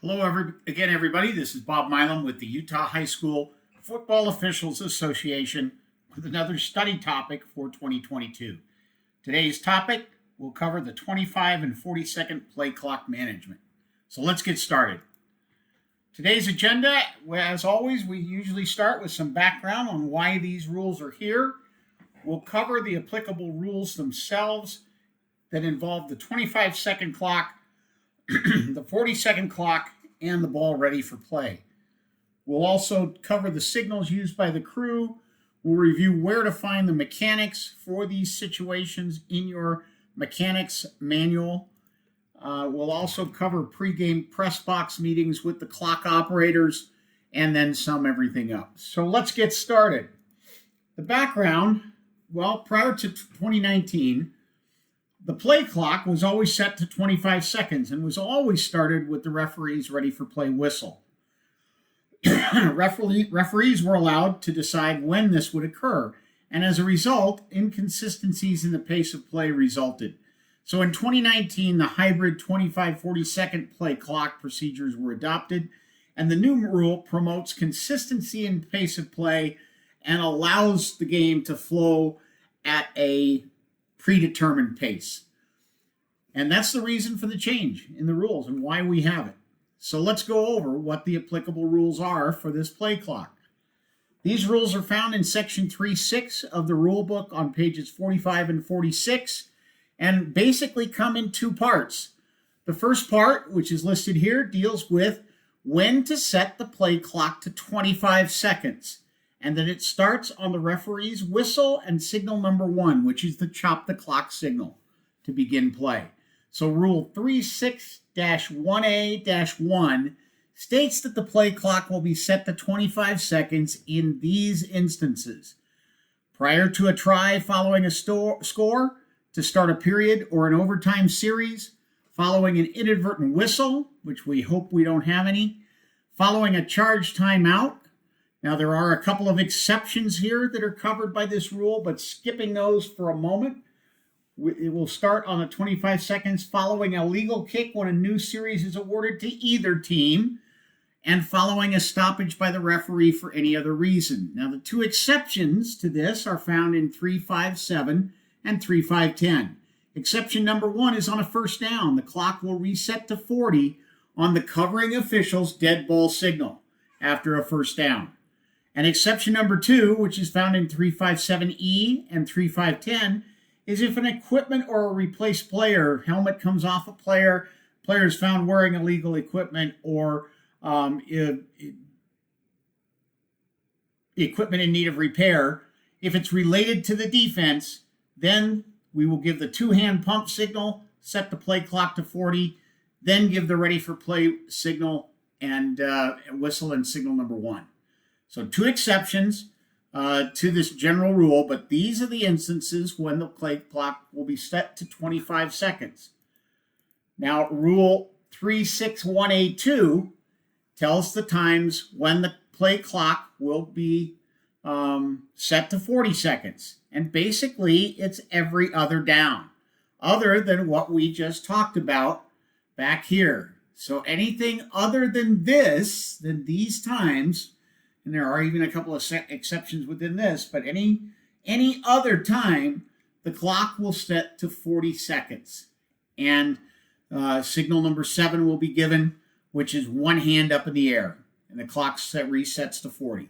Hello, again, everybody. This is Bob Milam with the Utah High School Football Officials Association with another study topic for 2022. Today's topic will cover the 25 and 40-second play clock management. So let's get started. Today's agenda, as always, we usually start with some background on why these rules are here. We'll cover the applicable rules themselves that involve the 25-second clock, the 40-second clock, and the ball ready for play. We'll also cover the signals used by the crew. We'll review where to find the mechanics for these situations in your mechanics manual. We'll also cover pregame press box meetings with the clock operators and then sum everything up. So let's get started. The background, well, prior to 2019, the play clock was always set to 25 seconds and was always started with the referee's ready for play whistle. Referees were allowed to decide when this would occur, and as a result, inconsistencies in the pace of play resulted. So in 2019, the hybrid 25-40 second play clock procedures were adopted, and the new rule promotes consistency in pace of play and allows the game to flow at a predetermined pace. And that's the reason for the change in the rules and why we have it. So let's go over what the applicable rules are for this play clock. These rules are found in section 3.6 of the rule book on pages 45 and 46 and basically come in two parts. The first part, which is listed here, deals with when to set the play clock to 25 seconds. And then it starts on the referee's whistle and signal number 1, which is the chop the clock signal to begin play. So Rule 36-1A-1 states that the play clock will be set to 25 seconds in these instances: prior to a try following a score, to start a period or an overtime series, following an inadvertent whistle, which we hope we don't have any, following a charge timeout. Now, there are a couple of exceptions here that are covered by this rule, but skipping those for a moment, it will start on the 25 seconds following a legal kick when a new series is awarded to either team, and following a stoppage by the referee for any other reason. Now, the two exceptions to this are found in 3.5.7 and 3.5.10. Exception number 1 is on a first down. The clock will reset to 40 on the covering official's dead ball signal after a first down. And exception number 2, which is found in 3.5.7E and 3.5.10, is if an equipment or a replaced player, helmet comes off a player, player is found wearing illegal equipment, or equipment in need of repair. If it's related to the defense, then we will give the two-hand pump signal, set the play clock to 40, then give the ready for play signal and whistle and signal number 1. So two exceptions to this general rule, but these are the instances when the play clock will be set to 25 seconds. Now, Rule 3.6.1A2 tells the times when the play clock will be set to 40 seconds. And basically, it's every other down, other than what we just talked about back here. So anything other than this, than these times, and there are even a couple of exceptions within this, but any other time, the clock will set to 40 seconds. And signal number 7 will be given, which is one hand up in the air, and the clock resets to 40.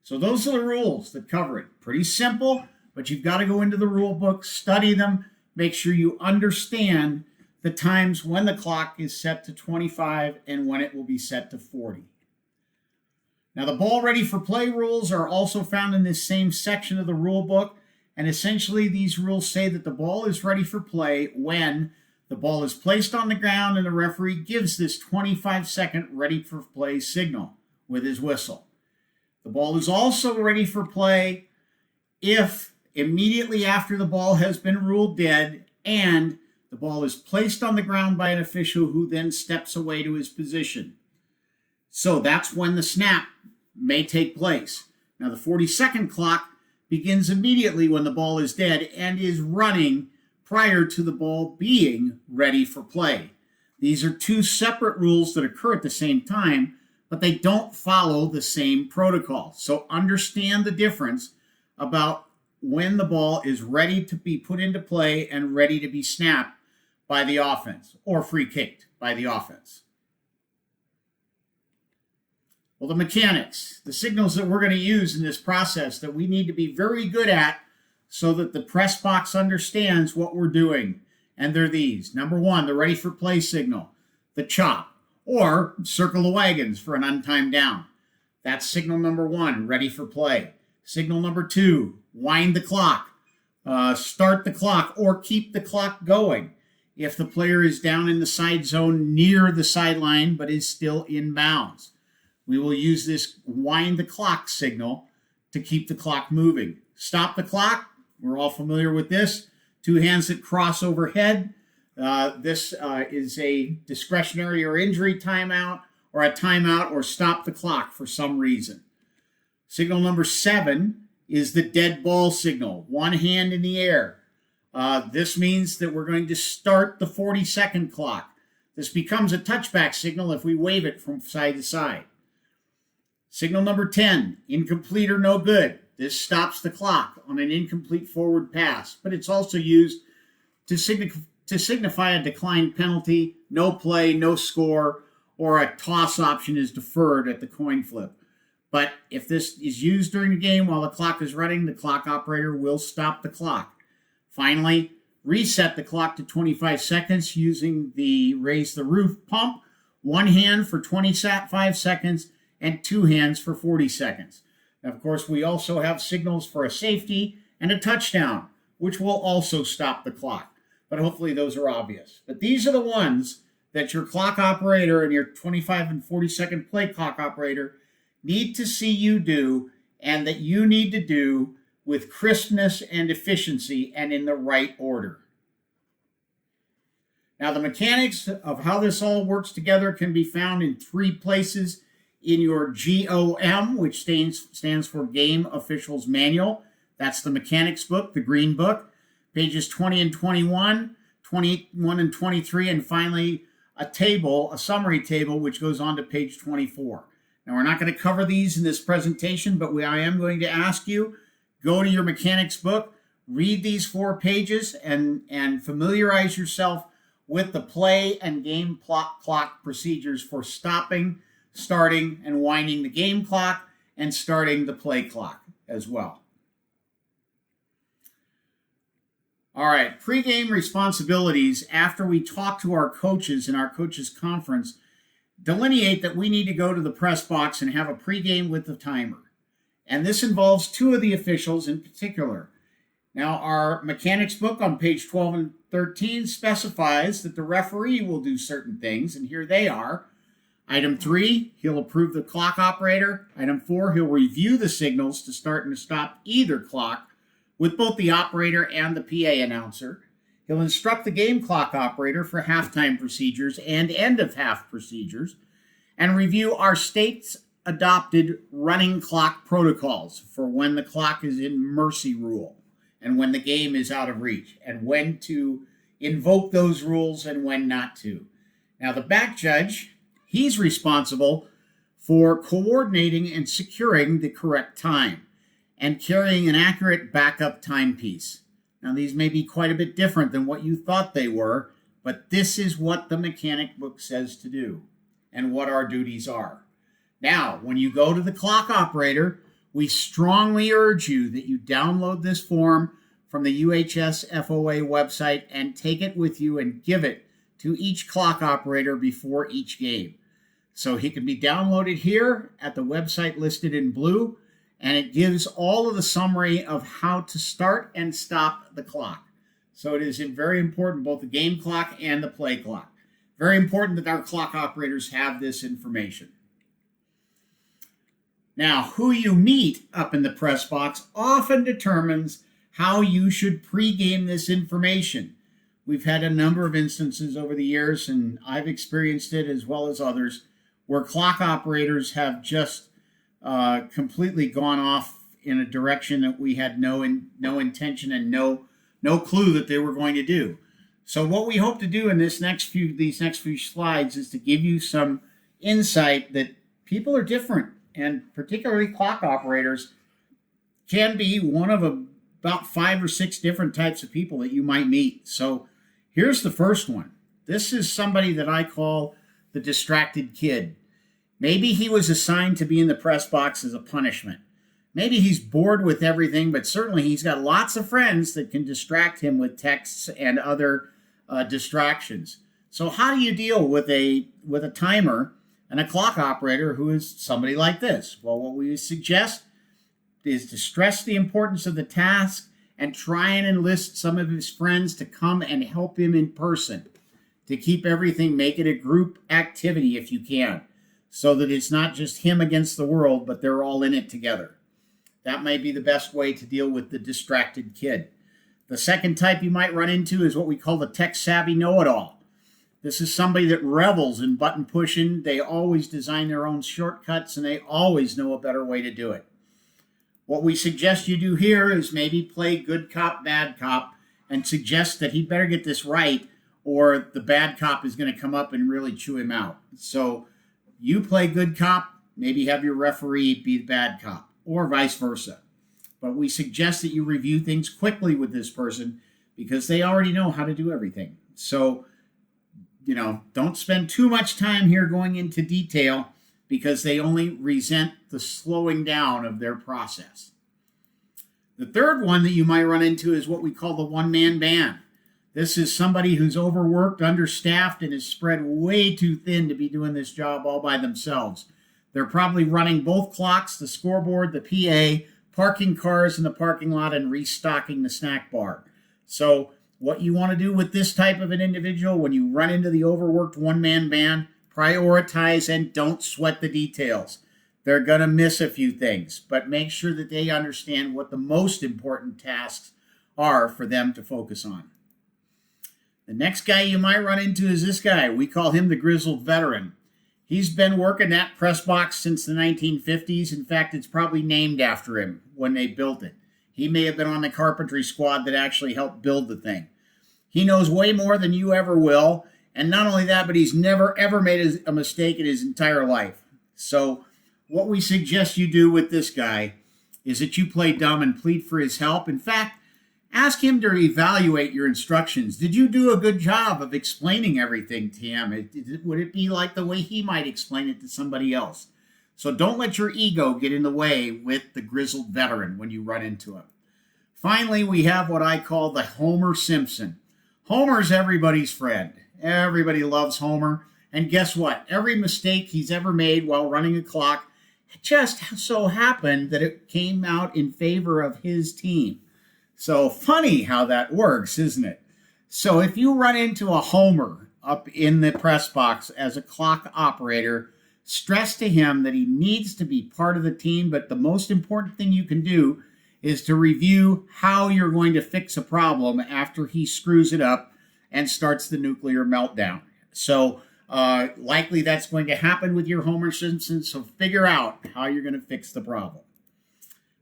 So those are the rules that cover it. Pretty simple, but you've got to go into the rule book, study them, make sure you understand the times when the clock is set to 25 and when it will be set to 40. Now, the ball ready for play rules are also found in this same section of the rule book, and essentially these rules say that the ball is ready for play when the ball is placed on the ground and the referee gives this 25-second ready for play signal with his whistle. The ball is also ready for play if immediately after the ball has been ruled dead and the ball is placed on the ground by an official who then steps away to his position. So that's when the snap may take place. Now, the 40-second clock begins immediately when the ball is dead and is running prior to the ball being ready for play. These are two separate rules that occur at the same time, but they don't follow the same protocol. So understand the difference about when the ball is ready to be put into play and ready to be snapped by the offense or free kicked by the offense. Well, the mechanics, the signals that we're going to use in this process that we need to be very good at so that the press box understands what we're doing. And they're these. Number one, the ready for play signal, the chop, or circle the wagons for an untimed down. That's signal number one, ready for play. Signal number two, wind the clock, start the clock, or keep the clock going if the player is down in the side zone near the sideline but is still in bounds. We will use this wind the clock signal to keep the clock moving. Stop the clock, we're all familiar with this. Two hands that cross overhead. This is a discretionary or injury timeout, or a timeout, or stop the clock for some reason. Signal number 7 is the dead ball signal, one hand in the air. This means that we're going to start the 40-second clock. This becomes a touchback signal if we wave it from side to side. Signal number 10, incomplete or no good. This stops the clock on an incomplete forward pass, but it's also used to signify a declined penalty, no play, no score, or a toss option is deferred at the coin flip. But if this is used during the game while the clock is running, the clock operator will stop the clock. Finally, reset the clock to 25 seconds using the raise the roof pump, one hand for 25 seconds and two hands for 40 seconds. Of course, we also have signals for a safety and a touchdown, which will also stop the clock. But hopefully those are obvious. But these are the ones that your clock operator and your 25 and 40-second play clock operator need to see you do, and that you need to do with crispness and efficiency and in the right order. Now, the mechanics of how this all works together can be found in 3 places in your GOM, which stands for Game Officials Manual. That's the mechanics book, the green book, pages 20 and 21, 21 and 23, and finally a summary table, which goes on to page 24. Now, we're not going to cover these in this presentation, but I am going to ask you, go to your mechanics book, read these 4 pages, and familiarize yourself with the play and game clock procedures for stopping, starting, and winding the game clock, and starting the play clock as well. All right, pregame responsibilities after we talk to our coaches in our coaches conference delineate that we need to go to the press box and have a pregame with the timer. And this involves 2 of the officials in particular. Now, our mechanics book on page 12 and 13 specifies that the referee will do certain things, and here they are. Item 3, he'll approve the clock operator. Item 4, he'll review the signals to start and to stop either clock with both the operator and the PA announcer. He'll instruct the game clock operator for halftime procedures and end of half procedures, and review our state's adopted running clock protocols for when the clock is in mercy rule and when the game is out of reach, and when to invoke those rules and when not to. Now, the back judge, he's responsible for coordinating and securing the correct time and carrying an accurate backup timepiece. Now, these may be quite a bit different than what you thought they were, but this is what the mechanic book says to do and what our duties are. Now, when you go to the clock operator, we strongly urge you that you download this form from the UHS FOA website and take it with you and give it to each clock operator before each game. So he can be downloaded here at the website listed in blue, and it gives all of the summary of how to start and stop the clock. So it is very important, both the game clock and the play clock. Very important that our clock operators have this information. Now, who you meet up in the press box often determines how you should pregame this information. We've had a number of instances over the years, and I've experienced it as well as others, where clock operators have just completely gone off in a direction that we had no intention and no clue that they were going to do. So what we hope to do in these next few slides is to give you some insight that people are different, and particularly clock operators can be one of about 5 or 6 different types of people that you might meet. So here's the first one. This is somebody that I call the distracted kid. Maybe he was assigned to be in the press box as a punishment. Maybe he's bored with everything, but certainly he's got lots of friends that can distract him with texts and other distractions. So how do you deal with a timer and a clock operator who is somebody like this? Well, what we suggest is to stress the importance of the task and try and enlist some of his friends to come and help him in person, to keep everything, make it a group activity if you can, so that it's not just him against the world, but they're all in it together. That might be the best way to deal with the distracted kid. The second type you might run into is what we call the tech-savvy know-it-all. This is somebody that revels in button pushing. They always design their own shortcuts, and they always know a better way to do it. What we suggest you do here is maybe play good cop, bad cop, and suggest that he better get this right, or the bad cop is going to come up and really chew him out. So you play good cop, maybe have your referee be the bad cop, or vice versa. But we suggest that you review things quickly with this person because they already know how to do everything. So, don't spend too much time here going into detail because they only resent the slowing down of their process. The third one that you might run into is what we call the one-man band. This is somebody who's overworked, understaffed, and is spread way too thin to be doing this job all by themselves. They're probably running both clocks, the scoreboard, the PA, parking cars in the parking lot, and restocking the snack bar. So what you want to do with this type of an individual when you run into the overworked one-man band, prioritize and don't sweat the details. They're going to miss a few things, but make sure that they understand what the most important tasks are for them to focus on. The next guy you might run into is this guy. We call him the grizzled veteran. He's been working that press box since the 1950s. In fact, it's probably named after him when they built it. He may have been on the carpentry squad that actually helped build the thing. He knows way more than you ever will. And not only that, but he's never, ever made a mistake in his entire life. So what we suggest you do with this guy is that you play dumb and plead for his help. In fact, ask him to evaluate your instructions. Did you do a good job of explaining everything to him? Would it be like the way he might explain it to somebody else? So don't let your ego get in the way with the grizzled veteran when you run into him. Finally, we have what I call the Homer Simpson. Homer's everybody's friend. Everybody loves Homer. And guess what? Every mistake he's ever made while running a clock, it just so happened that it came out in favor of his team. So funny how that works, isn't it? So if you run into a Homer up in the press box as a clock operator, stress to him that he needs to be part of the team, but the most important thing you can do is to review how you're going to fix a problem after he screws it up and starts the nuclear meltdown. So likely that's going to happen with your Homer Simpson, so figure out how you're going to fix the problem.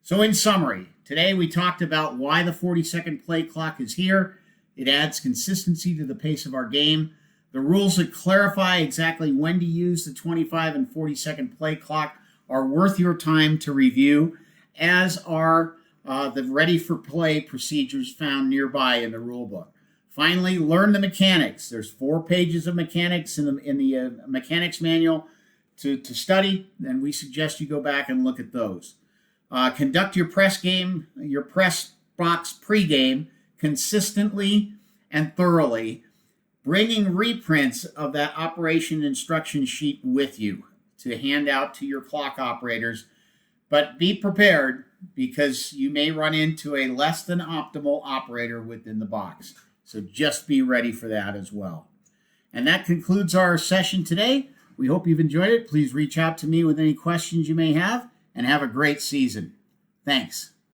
So in summary, today we talked about why the 40-second play clock is here. It adds consistency to the pace of our game. The rules that clarify exactly when to use the 25 and 40-second play clock are worth your time to review, as are the ready-for-play procedures found nearby in the rule book. Finally, learn the mechanics. There's 4 pages of mechanics in the mechanics manual to study, and we suggest you go back and look at those. Conduct your press box pregame consistently and thoroughly, bringing reprints of that operation instruction sheet with you to hand out to your clock operators. But be prepared because you may run into a less than optimal operator within the box. So just be ready for that as well. And that concludes our session today. We hope you've enjoyed it. Please reach out to me with any questions you may have, and have a great season. Thanks.